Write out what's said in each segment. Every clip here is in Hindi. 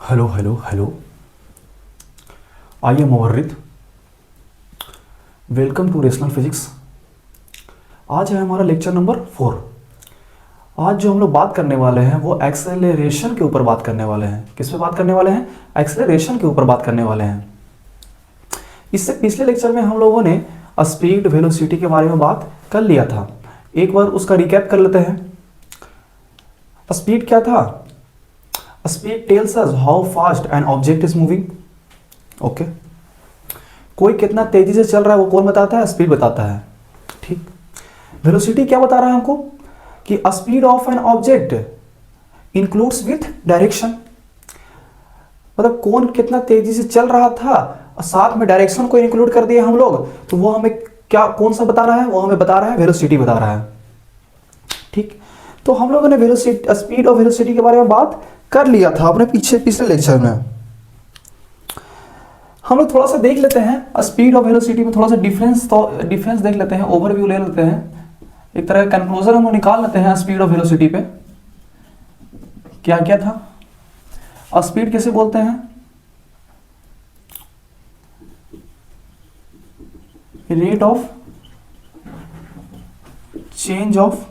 Hello hello hello. I am मोवर्रिद। Welcome to rational physics. आज है हमारा लेक्चर नंबर 4। आज जो हम लोग बात करने वाले हैं वो एक्सेलरेशन के ऊपर बात करने वाले हैं। किस पे बात करने वाले हैं? एक्सेलरेशन के ऊपर बात करने वाले हैं। इससे पिछले लेक्चर में हम लोगों ने स्पीड वेलोसिटी के बारे में बात कर लिया था। एक बार उसका रिकैप कर लेते हैं। स्पीड क्या था? Speed tells us how fast an object is moving. Okay, कोई कितना तेजी से चल रहा है वो कौन बताता है? स्पीड बताता है। ठीक। वेलोसिटी क्या बता रहा है हमको? कि speed of an object includes with direction. मतलब कौन कितना तेजी से चल रहा था और साथ में डायरेक्शन को इंक्लूड कर दिया हम लोग, तो वो हमें क्या कौन सा बता रहा है? वो हमें बता रहा है वेलोसिटी बता रहा है। ठीक। तो हम लोगों ने वेलोसिटी, स्पीड और वेलोसिटी के बारे में बात कर लिया था अपने पिछले लेक्चर में। हम लोग थोड़ा सा देख लेते हैं स्पीड और वेलोसिटी में थोड़ा सा डिफरेंस देख लेते हैं, ओवरव्यू ले लेते हैं, एक तरह का कंक्लूजन हम लोग निकाल लेते हैं स्पीड और वेलोसिटी पे। क्या क्या था? और स्पीड कैसे बोलते हैं? Rate of change of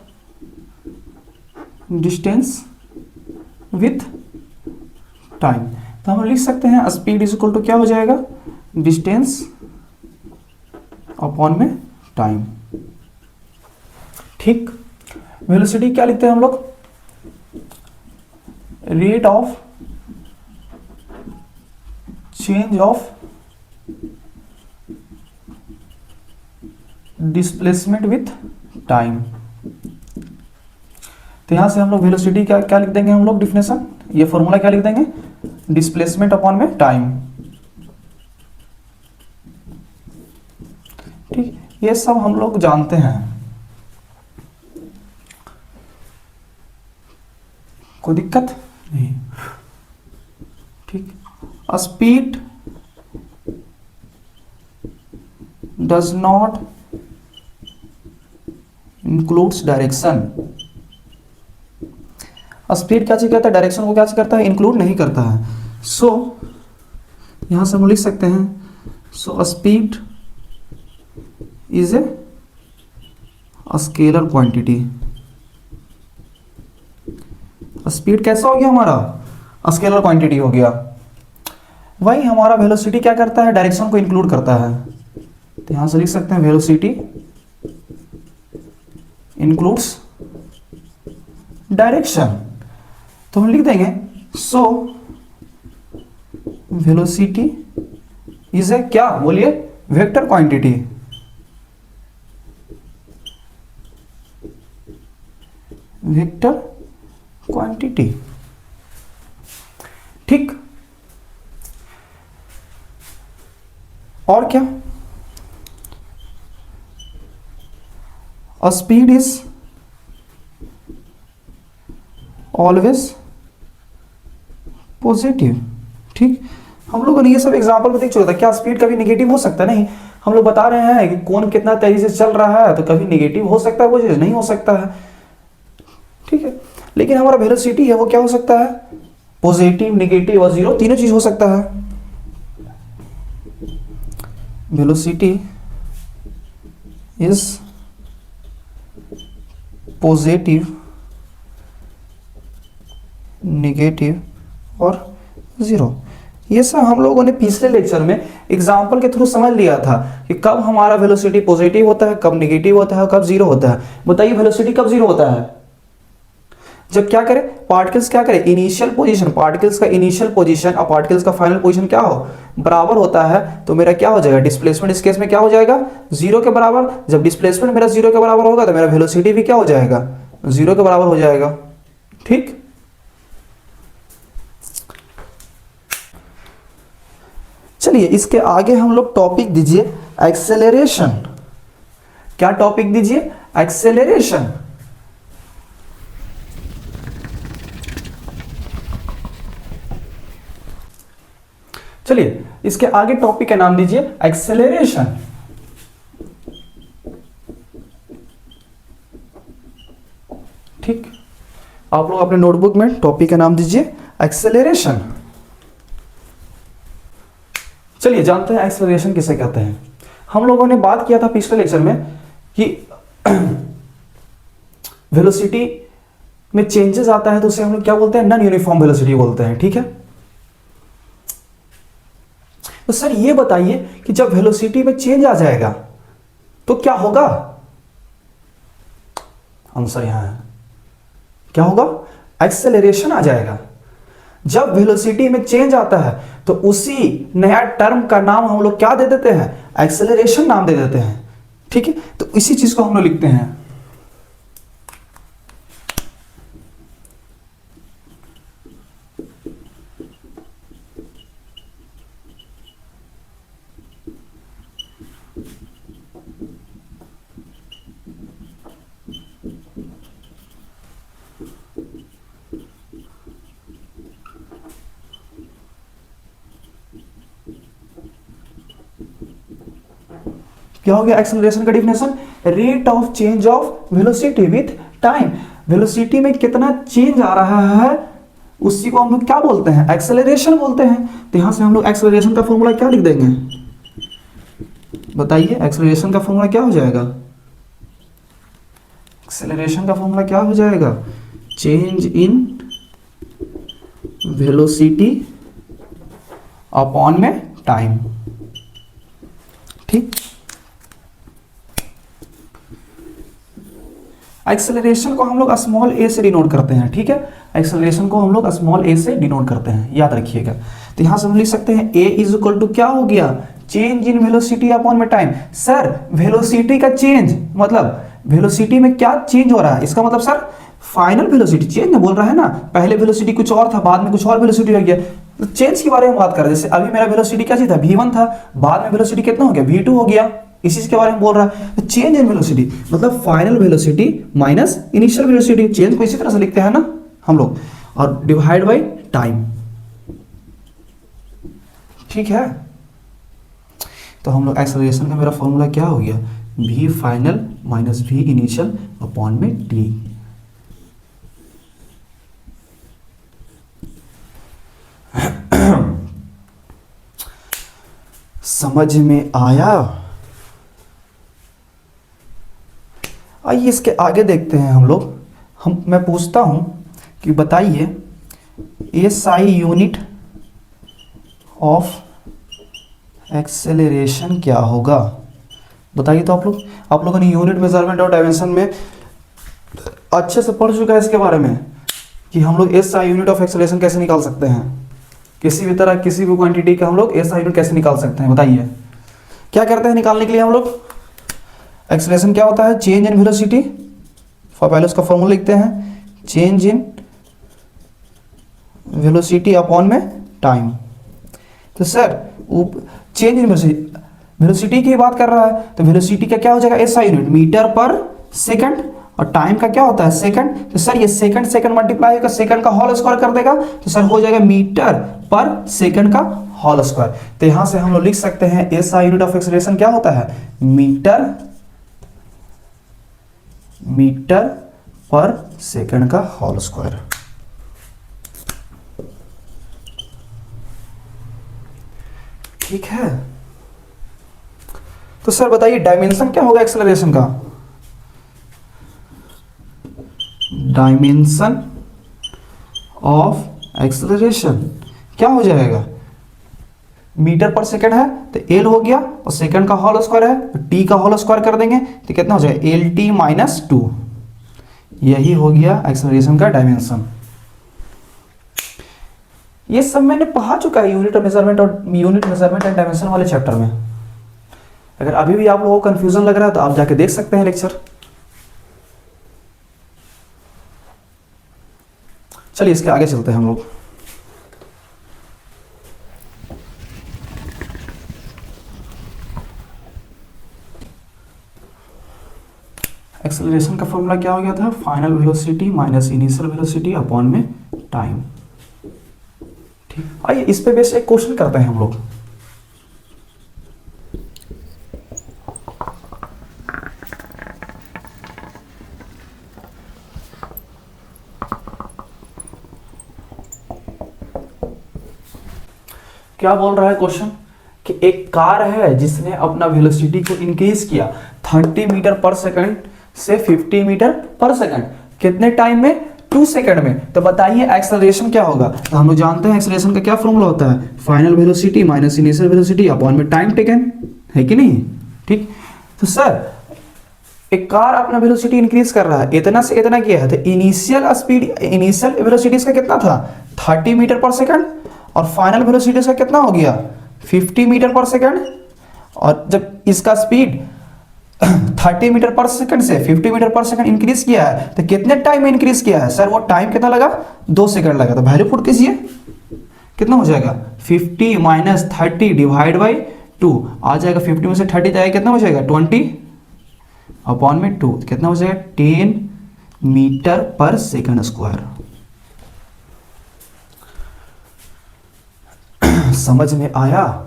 distance with time. तो हम लिख सकते हैं स्पीड इज इक्वल टू क्या हो जाएगा? डिस्टेंस अपॉन में टाइम। ठीक। वेलोसिटी क्या लिखते हैं हम लोग? Rate of change of displacement with time. तो यहां से हम लोग वेलोसिटी क्या क्या लिख देंगे? हम लोग डिफिनेशन, ये फॉर्मूला क्या लिख देंगे? डिस्प्लेसमेंट अपॉन में टाइम। ठीक, ये सब हम लोग जानते हैं, कोई दिक्कत नहीं। ठीक। Speed does not includes direction. Speed क्या चीज करता है? डायरेक्शन को क्या चीज करता है? इंक्लूड नहीं करता है। सो यहां से हम लिख सकते हैं, so speed is a scalar quantity. Speed कैसा हो गया हमारा? स्केलर क्वांटिटी हो गया। वही हमारा वेलोसिटी क्या करता है? डायरेक्शन को इंक्लूड करता है। तो यहां से लिख सकते हैं वेलोसिटी इंक्लूड्स डायरेक्शन। तो हम लिख देंगे सो वेलोसिटी इज ए क्या? बोलिए, वेक्टर क्वांटिटी। Vector quantity. ठीक। और क्या? Speed is always positive. ठीक। हम लोगों ने ये सब एग्जांपल में देख चुका था। क्या स्पीड कभी नेगेटिव हो सकता है? नहीं। हम लोग बता रहे हैं कि कौन कितना तेजी से चल रहा है, तो कभी नेगेटिव हो सकता है, वो चीज नहीं हो सकता है। ठीक है। लेकिन हमारा वेलोसिटी है वो क्या हो सकता है? पॉजिटिव, नेगेटिव और जीरो तीनों चीज हो सकता है। वेलोसिटी इज पॉजिटिव, नेगेटिव और जीरो। ये सब हम लोगों ने पिछले लेक्चर में एग्जांपल के थ्रू समझ लिया था कि कब हमारा वेलोसिटी पॉजिटिव होता है, कब नेगेटिव होता है, कब जीरो होता है। बताइए वेलोसिटी कब जीरो होता है? जब क्या करे? पार्टिकल्स क्या करे? इनिशियल पोजीशन, पार्टिकल्स का इनिशियल पोजीशन और पार्टिकल्स का फाइनल पोजीशन क्या हो? बराबर होता है। तो मेरा क्या हो जाएगा? डिस्प्लेसमेंट इस केस में क्या हो जाएगा? जीरो के बराबर। जब डिस्प्लेसमेंट मेरा जीरो के बराबर होगा तो मेरा वेलोसिटी भी क्या हो जाएगा? जीरो के बराबर हो जाएगा। ठीक। चलिए इसके आगे हम लोग टॉपिक दीजिए एक्सेलरेशन। क्या टॉपिक दीजिए? एक्सेलरेशन। चलिए इसके आगे टॉपिक का नाम दीजिए एक्सेलरेशन। ठीक। आप लोग अपने नोटबुक में टॉपिक का नाम दीजिए एक्सेलरेशन। चलिए जानते हैं एक्सेलरेशन किसे कहते हैं। हम लोगों ने बात किया था पिछले लेक्चर में कि वेलोसिटी में चेंजेस आता है तो उसे हम लोग क्या बोलते हैं, नॉन यूनिफॉर्म वेलोसिटी बोलते हैं, ठीक है। तो सर ये बताइए कि जब वेलोसिटी में चेंज आ जाएगा तो क्या होगा, आंसर यहां है, क्या होगा, एक्सेलरेशन आ जाएगा। जब वेलोसिटी में चेंज आता है तो उसी नया टर्म का नाम हम लोग क्या दे देते हैं, एक्सेलरेशन नाम दे देते हैं, ठीक है। तो इसी चीज को हम लोग लिखते हैं। क्या हो गया एक्सेलरेशन का definition, rate of change of velocity with time. Velocity में कितना चेंज आ रहा है उसी को हम लोग क्या बोलते हैं, एक्सेलरेशन बोलते हैं। तो यहां से हम लोग एक्सेलरेशन का फॉर्मूला क्या लिख देंगे, बताइए एक्सेलरेशन का फॉर्मूला क्या हो जाएगा, एक्सेलरेशन का फॉर्मूला क्या हो जाएगा, चेंज इन वेलोसिटी अपॉन में टाइम, ठीक। एक्सेलरेशन को हम लोग स्मॉल ए से डिनोट करते हैं, ठीक है। एक्सेलरेशन को हम लोग स्मॉल ए से डिनोट करते हैं, याद रखिएगा। तो यहां से हम लिख सकते हैं ए इज इक्वल टू क्या हो गया, चेंज इन वेलोसिटी अपॉन में टाइम। सर वेलोसिटी का चेंज मतलब वेलोसिटी में क्या चेंज हो रहा है, इसका मतलब सर फाइनल वेलोसिटी चेंज बोल रहा है ना, पहले वेलोसिटी कुछ और था, बाद में कुछ और वेलोसिटी हो गया। तो चेंज के बारे में बात कर रहे हैं, जैसे अभी मेरा वेलोसिटी क्या था, v1 था, बाद में वेलोसिटी कितना हो गया, v2 हो गया, इसी के बारे में बोल रहा है। तो चेंज इन वेलोसिटी मतलब final velocity minus initial velocity, change को इसी तरह से लिखते हैं ना हम लोग, और डिवाइड बाय टाइम, ठीक है। तो हम लोग एक्सेलरेशन का मेरा फॉर्मूला क्या हो गया, v final minus v initial upon में t। समझ में आया। आइए इसके आगे देखते हैं हम लोग। मैं पूछता हूं कि बताइए एसआई यूनिट ऑफ एक्सेलरेशन क्या होगा, बताइए। तो आप लोगों ने यूनिट मेजरमेंट और डायमेंशन में अच्छे से पढ़ चुका है इसके बारे में कि हम लोग एसआई यूनिट ऑफ एक्सेलरेशन कैसे निकाल सकते हैं, किसी भी तरह किसी भी क्वांटिटी का हम लोग एसआई यूनिट कैसे निकाल सकते हैं, बताइए। क्या करते हैं निकालने के लिए हम लोग, एक्सेलरेशन क्या होता है, चेंज इन वेलोसिटी, पहले उसका फॉर्मूला लिखते हैं, चेंज इन वेलोसिटी अपॉन में टाइम। तो सर चेंज इन वेलोसिटी की बात कर रहा है, तो वेलोसिटी का क्या हो जाएगा, SI unit metre per second, और टाइम का क्या होता है सेकंड। तो सर ये सेकंड सेकंड मल्टीप्लाई होकर सेकंड का होल स्क्वायर कर देगा, तो सर हो जाएगा मीटर पर सेकंड का होल स्क्वायर। तो यहां से हम लोग लिख सकते हैं एसआई यूनिट ऑफ एक्सेलरेशन क्या होता है, मीटर पर सेकंड का होल स्क्वायर। ठीक है। तो सर बताइए डायमेंशन क्या होगा एक्सेलरेशन का, डायमेंशन ऑफ एक्सेलरेशन क्या हो जाएगा, मीटर पर सेकंड है तो एल हो गया, और सेकंड का होल स्क्वायर है तो टी का होल स्क्वायर कर देंगे तो कितना हो जाएगा, एल टी माइनस 2। यही हो गया एक्सेलरेशन का डायमेंशन। ये सब मैंने पढ़ा चुका है यूनिट मेजरमेंट एंड डायमेंशन वाले चैप्टर में। अगर अभी भी आप लोगों को कंफ्यूजन लग रहा है तो आप जाके देख सकते हैं लेक्चर। चलिए इसके आगे चलते हैं हम लोग। एक्सेलरेशन का फॉर्मूला क्या हो गया था, final velocity minus initial velocity upon में टाइम। ठीक, आइए इस पे बेस एक क्वेश्चन करते हैं हम लोग। क्या बोल रहा है क्वेश्चन, कि एक कार है जिसने अपना वेलोसिटी को इंक्रीज किया 30 मीटर पर सेकंड से 50 मीटर पर सेकंड, कितने टाइम में? 2 सेकंड में। तो बताइए एक्सेलरेशन क्या होगा? तो हम लोग जानते हैं एक्सेलरेशन का क्या फॉर्मूला होता है, final velocity minus initial velocity upon में टाइम टेकन, है कि नहीं? ठीक। तो सर एक कार अपना वेलोसिटी इंक्रीज कर रहा है, इतना से इतना किया है, तो इनिशियल स्पीड, इनिशियल वेलोसिटी इसका कितना था? 30 मीटर पर सेकंड, और फाइनल वेलोसिटी इसका कितना हो गया? 50 मीटर पर सेकंड। और जब इसका स्पीड 30 मीटर पर सेकंड से 50 मीटर पर सेकंड इंक्रीज किया है, तो कितने टाइम में इंक्रीज किया है? सर वो टाइम कितना लगा? 2 सेकंड लगा। तो वैल्यू पुट कीजिए, कितना हो जाएगा? 50 माइनस 30 डिवाइड बाई 2 आ जाएगा। 50 में से 30 जाएगा, कितना हो जाएगा? 20 अपॉन में 2, कितना हो जाएगा? 10 मीटर पर सेकंड स्क्वायर। समझ में आया?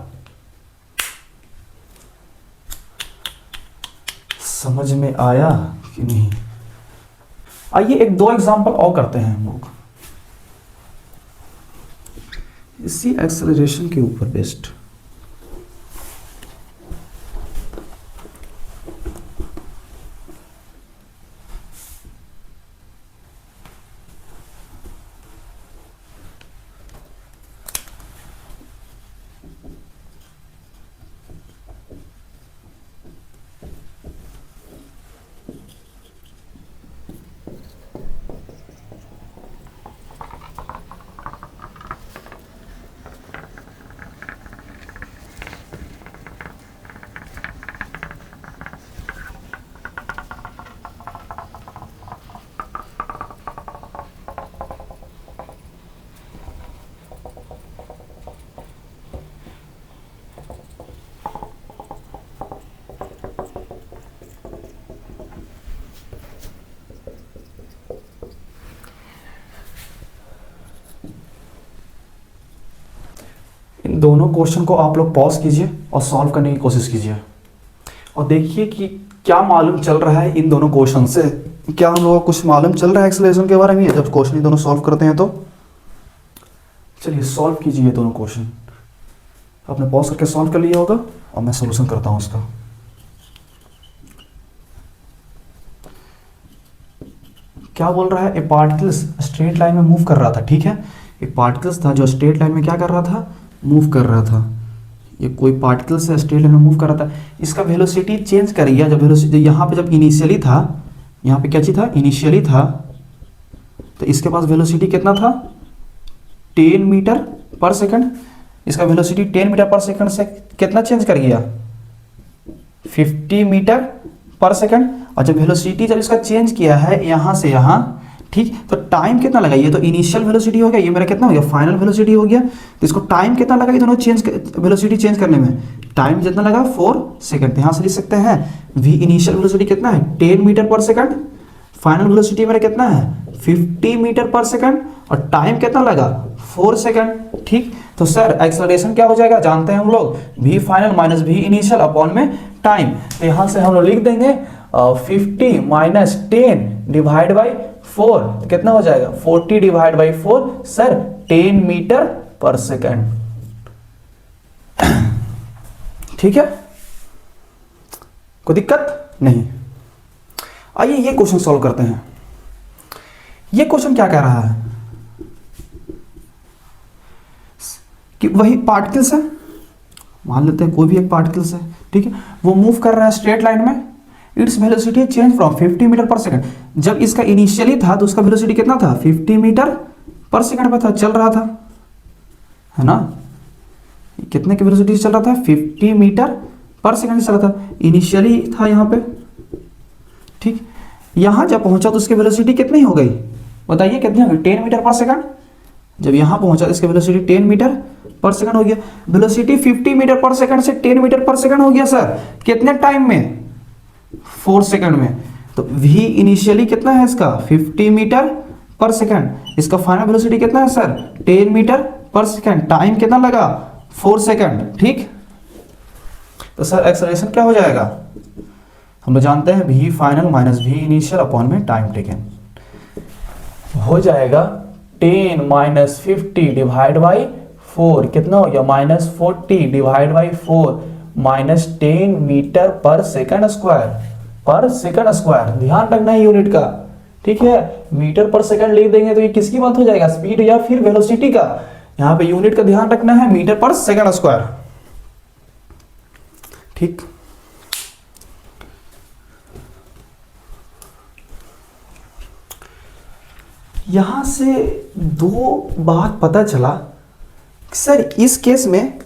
समझ में आया कि नहीं? आइए एक 2 एग्जांपल और करते हैं हम लोग इसी एक्सेलरेशन के ऊपर बेस्ड। इन दोनों क्वेश्चन को आप लोग पॉज कीजिए और सॉल्व करने की कोशिश कीजिए, और देखिए कि क्या मालूम चल रहा है इन दोनों क्वेश्चन से। क्या हम लोगों को कुछ मालूम चल रहा है एक्सेलरेशन के बारे में जब क्वेश्चन ये दोनों सॉल्व करते हैं? तो चलिए सॉल्व कीजिए ये दोनों क्वेश्चन। आपने पॉज करके सॉल्व कर लिया होगा और मैं सोल्यूशन करता हूँ उसका। क्या बोल रहा है? ए पार्टिकल्स स्ट्रेट लाइन में मूव कर रहा था, ठीक है। एक पार्टिकल्स था जो स्ट्रेट लाइन में क्या कर रहा था? मूव कर रहा था। ये कोई पार्टिकल्स है स्ट्रेट लाइन में मूव कर रहा था, इसका वेलोसिटी चेंज कर गया। जब वेलोसिटी यहाँ पे जब इनिशियली था, यहाँ पे क्या चीज था? इनिशियली था, तो इसके पास वेलोसिटी कितना था? 10 मीटर पर सेकंड। इसका वेलोसिटी 10 मीटर पर सेकंड से कितना चेंज कर गया? 50 मीटर पर सेकंड। और जब वेलोसिटी जब इसका चेंज किया है यहाँ से यहाँ, ठीक, तो टाइम कितना लगा? ये तो इनिशियल वेलोसिटी हो गया, ये मेरा कितना हो गया? फाइनल वेलोसिटी हो गया। तो इसको टाइम कितना लगा ये दोनों चेंज, वेलोसिटी चेंज करने में? टाइम जितना लगा 4 सेकंड। यहाँ से लिख सकते हैं v इनिशियल वेलोसिटी कितना है? 10 metre per second. Final velocity मेरा कितना है? 50 मीटर पर सेकंड। और टाइम कितना लगा? 4 सेकंड। ठीक, तो सर एक्सेलरेशन क्या हो जाएगा? जानते हैं हम लोग, v final minus v initial upon में टाइम। तो यहाँ से हम लोग लिख देंगे 50 माइनस 10 डिवाइड बाई 4, तो कितना हो जाएगा? 40 divide by 4, sir 10 metre per second. ठीक है, कोई दिक्कत नहीं। आइए ये क्वेश्चन सॉल्व करते हैं। ये क्वेश्चन क्या कह रहा है कि वही पार्टिकल्स है, मान लेते हैं कोई भी एक पार्टिकल्स है, ठीक है, वो मूव कर रहा है स्ट्रेट लाइन में। Its velocity change from 50 metre per second. जब इसका इनिशियली था तो उसका वेलोसिटी कितना था? 50 मीटर पर सेकंड पर था, चल रहा था, है ना। कितने की वेलोसिटी चल रहा था? 50 मीटर पर सेकंड चल रहा था, इनिशियली था यहाँ पे, ठीक। यहाँ जब पहुंचा तो उसकी वेलोसिटी कितनी हो गई? बताइए कितनी हो गई? 10 मीटर पर सेकंड। जब यहाँ पहुंचा तो इसकी वेलोसिटी 10 मीटर पर सेकंड हो गया। वेलोसिटी 50 मीटर पर सेकंड से 10 मीटर पर सेकंड हो गया सर, कितने टाइम में? 4 सेकंड में। तो v इनिशियली कितना है इसका? 50 मीटर पर सेकंड। इसका फाइनल वेलोसिटी कितना है sir? 10 metre per second. Time कितना लगा? 4 सेकंड। ठीक, तो सर एक्सेलरेशन क्या हो जाएगा? हम लोग जानते हैं v final minus v initial upon में टाइम टेकन हो जाएगा 10 माइनस 50 डिवाइड बाई 4 कितना हो गया -40 divide by 4 -10 metre per second square. ध्यान रखना है यूनिट का, ठीक है। मीटर पर सेकंड लिख देंगे तो ये किसकी बात हो जाएगा, स्पीड या फिर वेलोसिटी का। यहां पे यूनिट का ध्यान रखना है, मीटर पर सेकंड स्क्वायर, ठीक। यहां से दो बात पता चला, सर इस केस में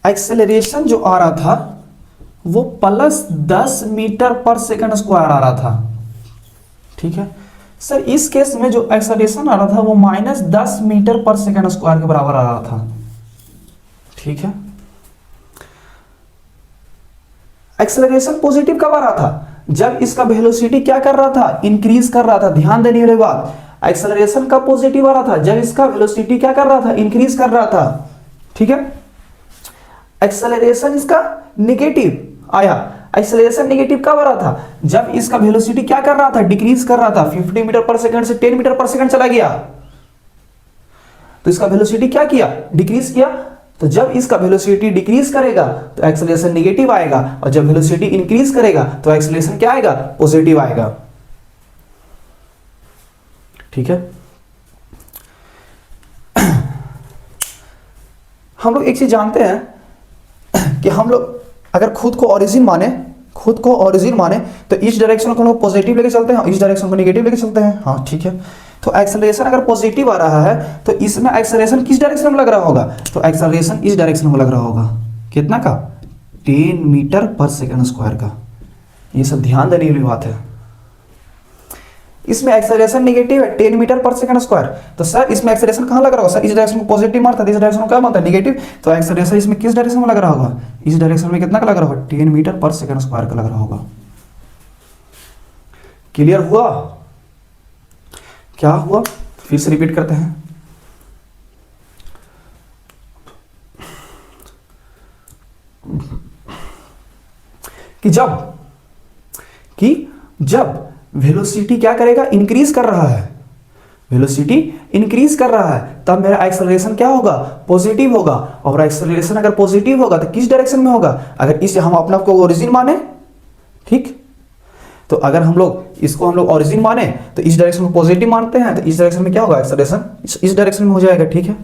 एक्सेलरेशन जो आ रहा था वो +10 मीटर पर सेकंड स्क्वायर आ रहा था, ठीक है। सर इस केस में जो एक्सेलरेशन आ रहा था वो -10 मीटर पर सेकंड स्क्वायर के बराबर आ रहा था, ठीक है। एक्सेलरेशन पॉजिटिव कब आ रहा था, जब इसका वेलोसिटी क्या कर रहा था, इंक्रीज कर रहा था। ध्यान देने वाली बात, एक्सेलरेशन कब पॉजिटिव आ रहा था, जब इसका वेलोसिटी क्या कर रहा था, इंक्रीज कर रहा था, ठीक है। एक्सेलरेशन इसका नेगेटिव आया, एक्सेलरेशन नेगेटिव कब आ रहा था, जब इसका वेलोसिटी क्या कर रहा था, डिक्रीज कर रहा था। 50 मीटर पर सेकंड से 10 मीटर पर सेकंड चला गया, तो इसका वेलोसिटी क्या किया, डिक्रीज किया। तो जब इसका वेलोसिटी डिक्रीज करेगा तो एक्सेलरेशन नेगेटिव आएगा, और जब वेलोसिटी इंक्रीज करेगा तो एक्सेलरेशन क्या आएगा, पॉजिटिव आएगा, ठीक है। हम लोग एक चीज जानते हैं कि हम लोग अगर खुद को ओरिजिन माने तो इस डायरेक्शन को हम लोग पॉजिटिव लेके चलते हैं, इस डायरेक्शन को नेगेटिव लेके चलते हैं, हाँ ठीक है। तो एक्सेलरेशन अगर पॉजिटिव आ रहा है तो इसमें एक्सेलरेशन किस डायरेक्शन में लग रहा होगा, तो एक्सेलरेशन इस डायरेक्शन में लग रहा होगा, कितना का, 10 मीटर पर सेकंड स्क्वायर का। ये सब ध्यान देने वाली बात है। इसमें एक्सेलरेशन नेगेटिव है, 10 मीटर पर सेकंड स्क्वायर, तो सर इसमें एक्सेलरेशन कहां लग रहा होगा, सर इस डायरेक्शन में पॉजिटिव मारता है, इस डायरेक्शन में क्या मारता है, नेगेटिव। तो एक्सेलरेशन इसमें किस डायरेक्शन में लग रहा होगा, इस डायरेक्शन में कितना का लग रहा होगा, 10 मीटर पर सेकंड स्क्वायर का लग रहा होगा। क्लियर हुआ, क्या हुआ, फिर से रिपीट करते हैं। जब वेलोसिटी क्या करेगा, इंक्रीज कर रहा है, वेलोसिटी इंक्रीज कर रहा है, तब मेरा एक्सेलरेशन क्या होगा, पॉजिटिव होगा। और एक्सेलरेशन अगर पॉजिटिव होगा तो किस डायरेक्शन में होगा, अगर इसे हम अपने आप को ओरिजिन माने, ठीक, तो अगर हम लोग इसको हम लोग ओरिजिन माने तो इस डायरेक्शन में पॉजिटिव मानते हैं, तो इस डायरेक्शन में क्या होगा, एक्सेलरेशन इस डायरेक्शन में हो जाएगा, ठीक है।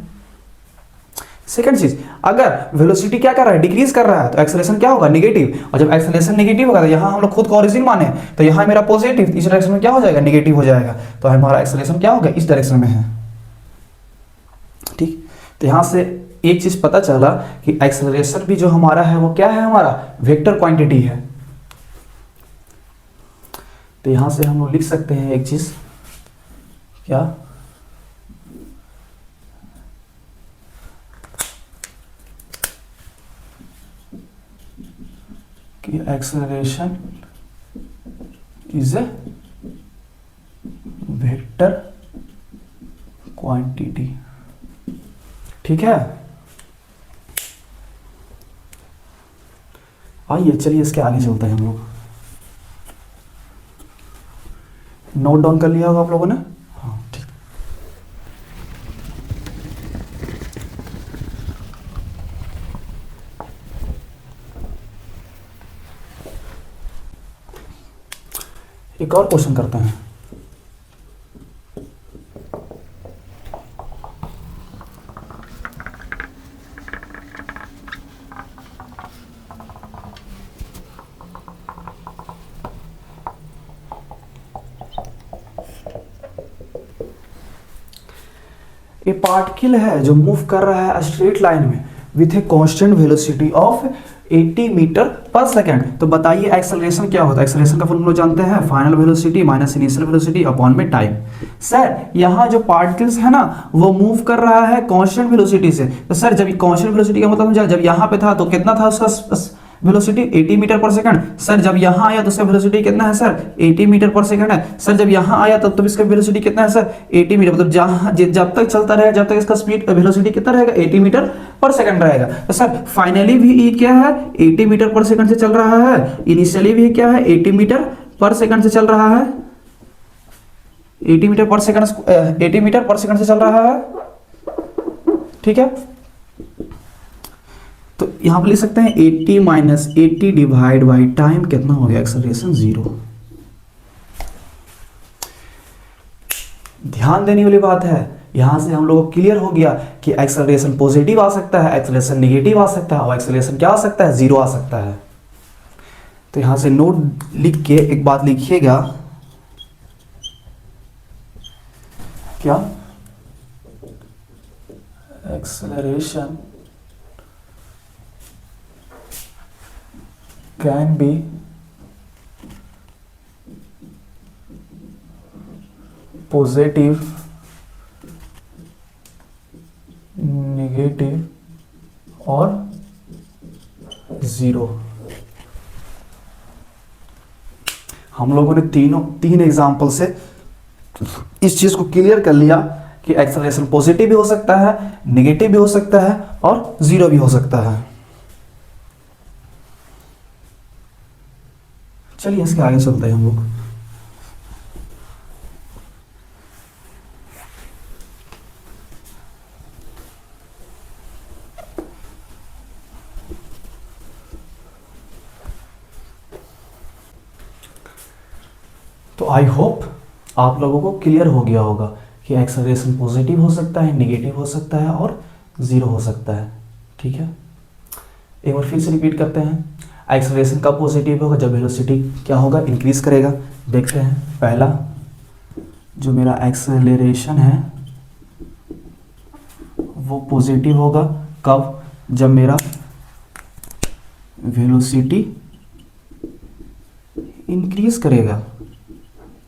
सेकंड चीज, अगर वेलोसिटी क्या कर रहा है, डिक्रीज कर रहा है, तो एक्सेलरेशन क्या होगा, नेगेटिव। और जब एक्सेलरेशन नेगेटिव होगा तो यहां हम लोग खुद को ओरिजिन माने, तो यहां मेरा पॉजिटिव, इस डायरेक्शन में क्या हो जाएगा, नेगेटिव हो जाएगा, तो हमारा एक्सेलरेशन क्या होगा, इस डायरेक्शन में है, ठीक। तो यहां से एक चीज पता चला कि एक्सेलरेशन भी जो हमारा है वो क्या है, हमारा वेक्टर क्वांटिटी है। तो यहां से हम लोग लिख सकते हैं एक चीज, क्या, कि acceleration is a vector quantity, ठीक है। आइए चलिए इसके आगे चलते हैं हम लोग। नोट डाउन कर लिया होगा आप लोगों ने, हाँ ठीक। एक और क्वेश्चन करते हैं। ए पार्टिकल है जो मूव कर रहा है स्ट्रेट लाइन में with a constant velocity of 80 metre per second. तो बताइए एक्सेलरेशन क्या होता है। एक्सेलरेशन का फॉर्मूला जानते हैं, final velocity minus initial velocity upon में टाइम। सर यहाँ जो पार्टिकल्स है ना वो मूव कर रहा है कांस्टेंट वेलोसिटी से। तो सर जब कांस्टेंट वेलोसिटी का मतलब समझा, जब यहाँ पे था तो कितना था उसका velocity 80 metre per second. Sir जब यहाँ आया तो उसका वेलोसिटी कितना है सर 80 मीटर पर सेकंड है। सर जब यहाँ आया तब इसका वेलोसिटी कितना है सर 80 मीटर, मतलब जहाँ जब तक चलता रहेगा जब तक इसका स्पीड वेलोसिटी कितना रहेगा 80 मीटर पर सेकंड रहेगा। तो सर फाइनली भी ये क्या है 80 मीटर पर सेकंड से चल रहा है, इनिशियली भी क्या है 80 मीटर पर सेकंड से चल रहा है, 80 मीटर पर सेकंड से चल रहा है, ठीक है। तो यहाँ पर लिख सकते हैं 80 माइनस 80 डिवाइड बाई टाइम कितना हो गया, एक्सेलरेशन 0। ध्यान देने वाली बात है, यहां से हम लोगों को क्लियर हो गया कि एक्सेलरेशन पॉजिटिव आ सकता है, एक्सेलरेशन नेगेटिव आ सकता है, और एक्सेलरेशन क्या आ सकता है, 0 आ सकता है। तो यहां से नोट लिख के एक बात लिखिएगा, क्या, acceleration can be positive, negative और 0। हम लोगों ने तीन एग्जाम्पल से इस चीज को क्लियर कर लिया कि एक्सेलरेशन पॉजिटिव भी हो सकता है, नेगेटिव भी हो सकता है और 0 भी हो सकता है। चलिए इसके आगे चलते हैं हम लोग। तो आई होप आप लोगों को क्लियर हो गया होगा कि एक्सेलरेशन पॉजिटिव हो सकता है, नेगेटिव हो सकता है और 0 हो सकता है। ठीक है, एक बार फिर से रिपीट करते हैं। एक्सेलरेशन कब पॉजिटिव होगा, जब वेलोसिटी क्या होगा, इंक्रीज करेगा। देखते हैं, पहला जो मेरा एक्सेलरेशन है वो पॉजिटिव होगा कब, जब मेरा वेलोसिटी इंक्रीज करेगा।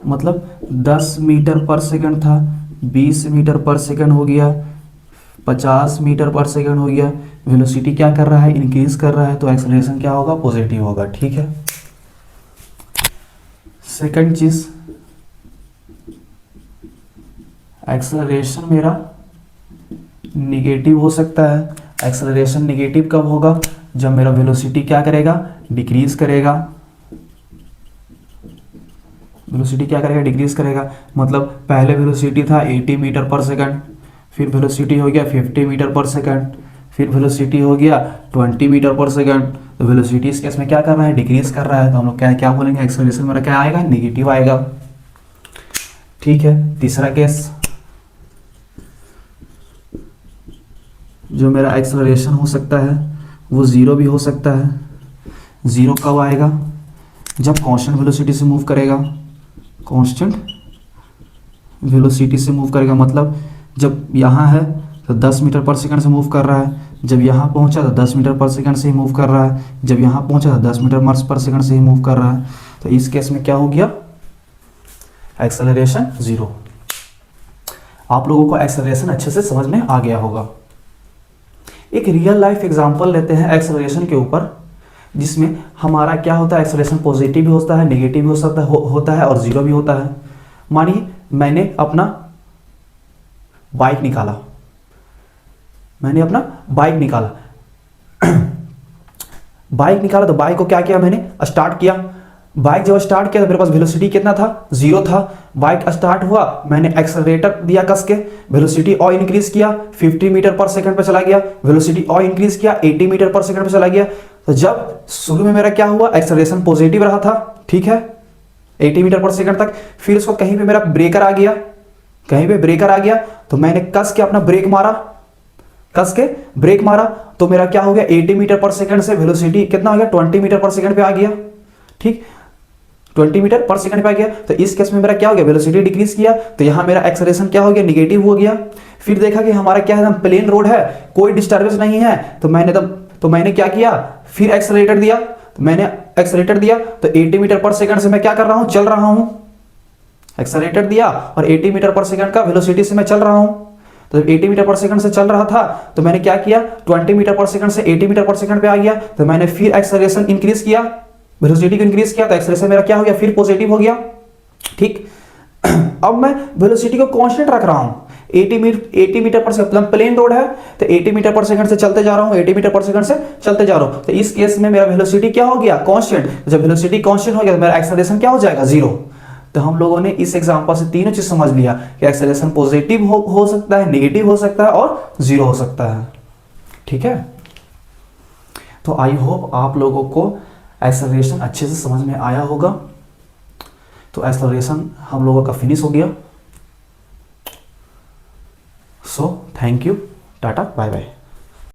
मतलब 10 मीटर पर सेकंड था, 20 मीटर पर सेकंड हो गया, 50 मीटर पर सेकंड हो गया, वेलोसिटी क्या कर रहा है, इंक्रीज कर रहा है, तो एक्सेलरेशन क्या होगा, पॉजिटिव होगा। ठीक है, सेकंड चीज, एक्सेलरेशन मेरा निगेटिव हो सकता है। एक्सेलरेशन निगेटिव कब होगा, जब मेरा वेलोसिटी क्या करेगा, डिक्रीज करेगा। वेलोसिटी क्या करेगा, डिक्रीज करेगा। मतलब पहले वेलोसिटी था 80 मीटर पर सेकंड, फिर वेलोसिटी हो गया 50 मीटर पर सेकंड, फिर वेलोसिटी हो गया 20 मीटर पर सेकंड। तो वेलोसिटी इस केस में क्या कर रहा है, डिक्रीज कर रहा है। तो हम लोग क्या क्या बोलेंगे, एक्सेलरेशन मेरा क्या आएगा, निगेटिव आएगा। ठीक है, तीसरा केस, जो मेरा एक्सेलरेशन हो सकता है वो 0 भी हो सकता है। 0 कब आएगा, जब कांस्टेंट वेलोसिटी से मूव करेगा। कांस्टेंट वेलोसिटी से मूव करेगा, मतलब जब यहाँ है तो 10 मीटर पर सेकंड से मूव कर रहा है, जब यहाँ पहुँचा तो 10 मीटर पर सेकंड से ही मूव कर रहा है, जब यहाँ पहुँचा तो 10 मीटर पर सेकंड से ही मूव कर रहा है। तो इस केस में क्या हो गया, एक्सेलरेशन 0। आप लोगों को एक्सेलरेशन अच्छे से समझ में आ गया होगा। एक रियल लाइफ एग्जांपल लेते हैं एक्सेलरेशन के ऊपर, जिसमें हमारा क्या होता है, एक्सेलरेशन पॉजिटिव भी होता है, नेगेटिव भी हो सकता है, होता है और 0 भी होता है। मानिए मैंने अपना बाइक निकाला, बाइक निकाला तो बाइक को क्या किया, मैंने स्टार्ट किया। बाइक जब स्टार्ट किया तो मेरे पास वेलोसिटी कितना था, 0 था। बाइक स्टार्ट हुआ, मैंने एक्सेलरेटर दिया कस के, वेलोसिटी और इंक्रीज किया, 50 मीटर पर सेकंड पे चला गया, वेलोसिटी और इंक्रीज किया, 80 मीटर पर सेकंड पे चला गया। तो जब शुरू में मेरा क्या हुआ, एक्सेलरेशन पॉजिटिव रहा था, ठीक है, 80 मीटर पर सेकंड तक। फिर उसको कहीं पे मेरा ब्रेकर आ गया, तो मैंने कस के अपना ब्रेक मारा, तो मेरा क्या हो गया, 80 मीटर पर सेकंड से वेलोसिटी कितना हो गया, 20 मीटर पर सेकंड पे आ गया। ठीक, 20 मीटर पर सेकंड पे आ गया। तो इस केस में मेरा क्या हो गया, वेलोसिटी डिक्रीज किया, तो यहां मेरा एक्सेलरेशन क्या हो गया, निगेटिव हो गया। फिर देखा कि हमारा क्या है, प्लेन रोड है, कोई डिस्टर्बेंस नहीं है, तो मैंने क्या किया, फिर एक्सेलरेटर दिया। तो 80 मीटर पर सेकंड से मैं क्या कर रहा हूं, चल रहा हूं। एक्सेलरेटर दिया और 80 मीटर पर सेकंड का वेलोसिटी से मैं चल रहा हूं। तो 80 मीटर पर सेकंड से चल रहा था, तो मैंने क्या किया, 20 मीटर पर सेकंड से 80 मीटर पर सेकंड पे आ गया, तो मैंने फिर एक्सेलरेशन इंक्रीज किया, वेलोसिटी को इंक्रीज किया, तो एक्सेलरेशन मेरा क्या हो गया, फिर पॉजिटिव हो गया। ठीक, अब मैं वेलोसिटी को कांस्टेंट रख रहा हूं, 80 metre per second, plain road है तो 80 मीटर पर सेकंड से चलते जा रहा हूं, 80 मीटर पर सेकंड से चलते जा रहा हूं। तो इस केस में मेरा वेलोसिटी क्या हो गया, कांस्टेंट। जब वेलोसिटी कांस्टेंट हो गया तो मेरा एक्सेलरेशन क्या हो जाएगा, 0। तो हम लोगों ने इस एग्जांपल से तीनों चीज समझ लिया कि एक्सेलरेशन पॉजिटिव हो सकता है, नेगेटिव हो सकता है और 0 हो सकता है। ठीक है, तो आई होप आप लोगों को एक्सेलरेशन अच्छे से समझ में आया होगा। तो एक्सेलरेशन हम लोगों का फिनिश हो गया। सो थैंक यू, टाटा बाय बाय।